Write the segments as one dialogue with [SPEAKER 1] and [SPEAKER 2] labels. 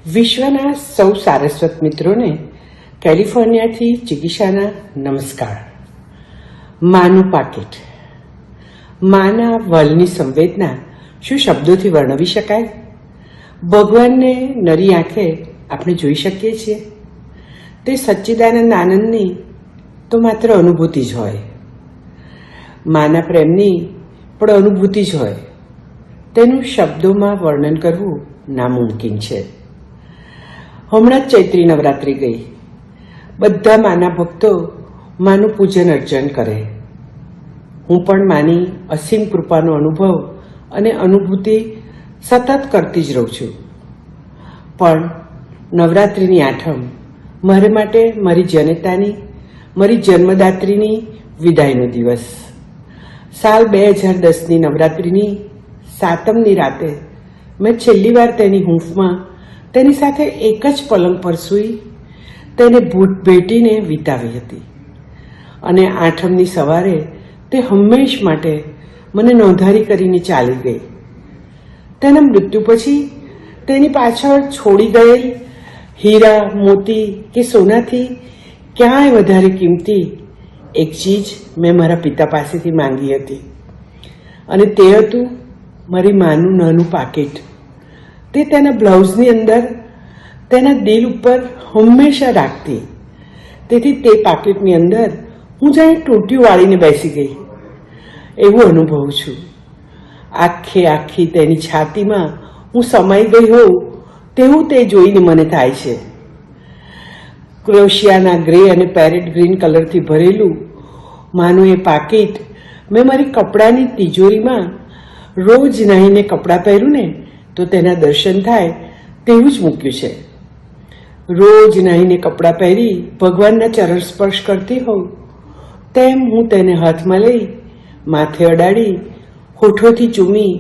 [SPEAKER 1] વિશ્વના સૌ સારસ્વત મિત્રોને કેલિફોર્નિયાથી ચિકિત્સાના નમસ્કાર. માનું પાકીટ. માના વલની સંવેદના શું શબ્દોથી વર્ણવી શકાય? ભગવાનને નરી આંખે આપણે જોઈ શકીએ છીએ. તે સચ્ચિદાનંદ આનંદની તો માત્ર અનુભૂતિ જ હોય. માના પ્રેમની પણ અનુભૂતિ જ હોય. તેનું શબ્દોમાં વર્ણન કરવું નામુમકિન છે. હમણાં જ ચૈત્રી નવરાત્રિ ગઈ. બધા માના ભક્તો માનું પૂજન અર્ચન કરે. હું પણ માની અસીમ કૃપાનો અનુભવ અને અનુભૂતિ સતત કરતી જ રહું છું. પણ નવરાત્રિની આઠમ મારે માટે મારી જનતાની, મારી જન્મદાત્રીની વિદાયનો દિવસ. સાલ 2010ની નવરાત્રિની સાતમની રાતે મેં છેલ્લી વાર તેની હૂંફમાં તેની સાથે એક જ પલંગ પર સૂઈ તેને ભેટીને વિતાવી હતી. અને આઠમની સવારે તે હંમેશ માટે મને નોંધારી કરીને ચાલી ગઈ. તેના મૃત્યુ પછી તેની પાછળ છોડી ગયેલ હીરા, મોતી કે સોનાથી ક્યાંય વધારે કિંમતી એક ચીજ મેં મારા પિતા પાસેથી માંગી હતી, અને તે હતું મારી માનું નાનું પાકીટ. તે તેના બ્લાઉઝની અંદર તેના દિલ ઉપર હંમેશા રાખતી. તેથી તે પાકીટની અંદર હું જાણે ટોટિયું વાળીને બેસી ગઈ એવું અનુભવું છું. આખે આખી તેની છાતીમાં હું સમાઈ ગઈ હોઉં તેવું તે જોઈને મને થાય છે. ક્રોશિયાના ગ્રે અને પેરેટ ગ્રીન કલરથી ભરેલું માનું એ પાકીટ મેં મારી કપડાની તિજોરીમાં રોજ નાહીને કપડાં પહેરું ને તો તેના દર્શન થાય તેવું જ મૂક્યું છે. રોજ નાહીને કપડાં પહેરી ભગવાનના ચરણ સ્પર્શ કરતી હોઉં તેમ હું તેને હાથમાં લઈ માથે અડાડી, હોઠોથી ચૂમી,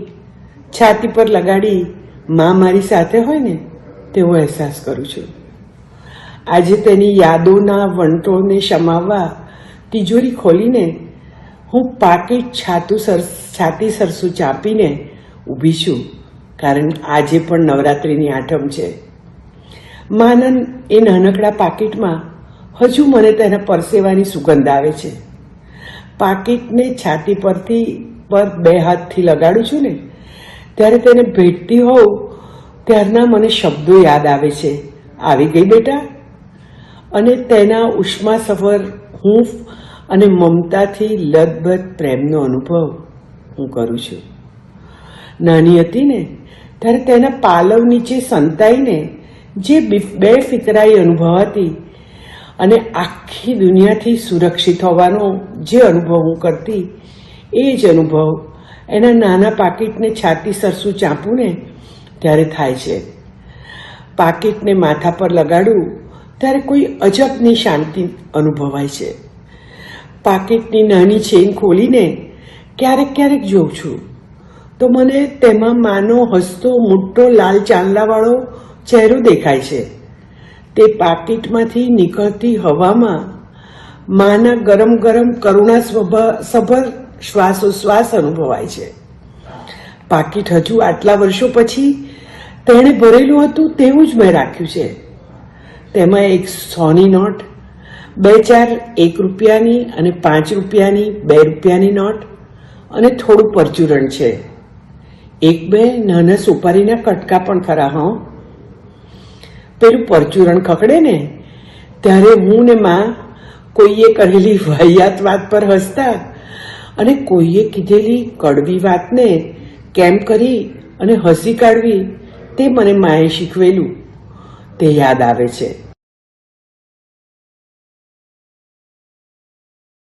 [SPEAKER 1] છાતી પર લગાડી મા મારી સાથે હોય ને તેવો અહેસાસ કરું છું. આજે તેની યાદોના વંટોળને શમાવવા તિજોરી ખોલીને હું પાકીટ છાતી સરસું ચાપીને ઊભી છું, કારણ આજે પણ નવરાત્રિની આઠમ છે. માના એ નાનકડા પાકીટમાં હજુ મને તેના પરસેવાની સુગંધ આવે છે. પાકીટને છાતી પર 2 હાથથી લગાડું છું ને ત્યારે તેને ભેટતી હોઉં ત્યારના મને શબ્દો યાદ આવે છે. આવી ગઈ બેટા. અને તેના ઉષ્માસભર હૂંફ અને મમતાથી લદબદ પ્રેમનો અનુભવ હું કરું છું. નાની હતી ને ત્યારે તેના પાલવ નીચે સંતાઈને જે બેફિકરાઈ અનુભવાતી અને આખી દુનિયાથી સુરક્ષિત હોવાનો જે અનુભવ હું કરતી, એ જ અનુભવ એના નાના પાકીટને છાતી સરસું ચાંપું ને ત્યારે થાય છે. પાકીટને માથા પર લગાડું ત્યારે કોઈ અજબની શાંતિ અનુભવાય છે. પાકીટની નાની ચેન ખોલીને ક્યારેક ક્યારેક જોઉં છું તો મને તેમાં માનો હસતો મોટો લાલ ચાંદલાવાળો ચહેરો દેખાય છે. તે પાકીટમાંથી નીકળતી હવામાં માના ગરમ ગરમ કરુણાસભર શ્વાસોશ્વાસ અનુભવાય છે. પાકીટ હજુ આટલા વર્ષો પછી તેણે ભરેલું હતું તેવું જ મેં રાખ્યું છે. તેમાં એક 100ની નોટ, 2-4 1 રૂપિયાની અને 5 રૂપિયાની, 2 રૂપિયાની નોટ અને થોડું પરચુરણ છે. 1-2 નાના સોપારીના કટકા પણ ખરા. હં, પેલું પરચુરણ ખકડે ને ત્યારે હું ને માં કોઈએ કરેલી વાહિયાત વાત પર હસતા અને કોઈએ કીધેલી કડવી વાતને કેમ કરી અને હસી કાઢવી તે મને માએ શીખવેલું તે યાદ આવે છે.